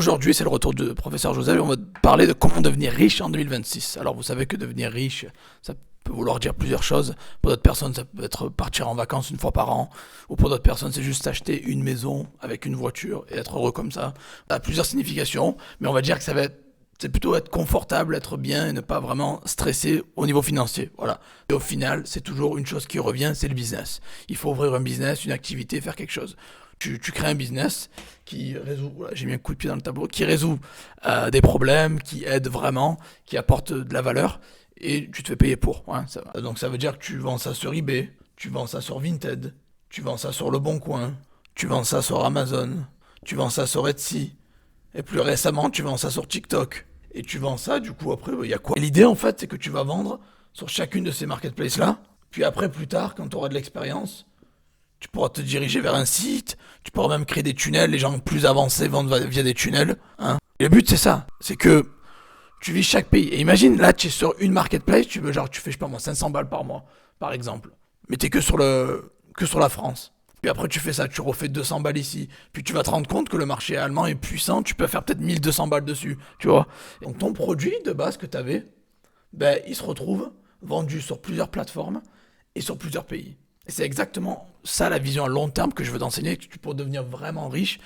aujourd'hui, c'est le retour de professeur Joseph et on va parler de comment devenir riche en 2026. Alors vous savez que devenir riche, ça peut vouloir dire plusieurs choses. Pour d'autres personnes, ça peut être partir en vacances une fois par an. Ou pour d'autres personnes, c'est juste acheter une maison avec une voiture et être heureux comme ça. Ça a plusieurs significations, mais on va dire que c'est plutôt être confortable, être bien et ne pas vraiment stresser au niveau financier. Voilà. Et au final, c'est toujours une chose qui revient, c'est le business. Il faut ouvrir un business, une activité, faire quelque chose. Tu crées un business qui résout, voilà, j'ai mis un coup de pied dans le tableau, qui résout des problèmes, qui aide vraiment, qui apporte de la valeur et tu te fais payer pour. Ouais, donc ça veut dire que tu vends ça sur eBay, tu vends ça sur Vinted, tu vends ça sur Le Bon Coin, tu vends ça sur Amazon, tu vends ça sur Etsy et plus récemment tu vends ça sur TikTok. Et tu vends ça, du coup après, il y a quoi? Et l'idée en fait, c'est que tu vas vendre sur chacune de ces marketplaces-là, puis après plus tard, quand tu auras de l'expérience, tu pourras te diriger vers un site, tu pourras même créer des tunnels, les gens plus avancés vendent via des tunnels. Hein. Et le but c'est ça, c'est que tu vis chaque pays. Et imagine, là tu es sur une marketplace, tu fais, je sais pas moi, 500 balles par mois, par exemple. Mais t'es que sur la France. Puis après tu fais ça, tu refais 200 balles ici. Puis tu vas te rendre compte que le marché allemand est puissant, tu peux faire peut-être 1200 balles dessus, tu vois. Donc ton produit de base que tu avais, ben, il se retrouve vendu sur plusieurs plateformes et sur plusieurs pays. Et c'est exactement ça la vision à long terme que je veux t'enseigner, que tu peux devenir vraiment riche.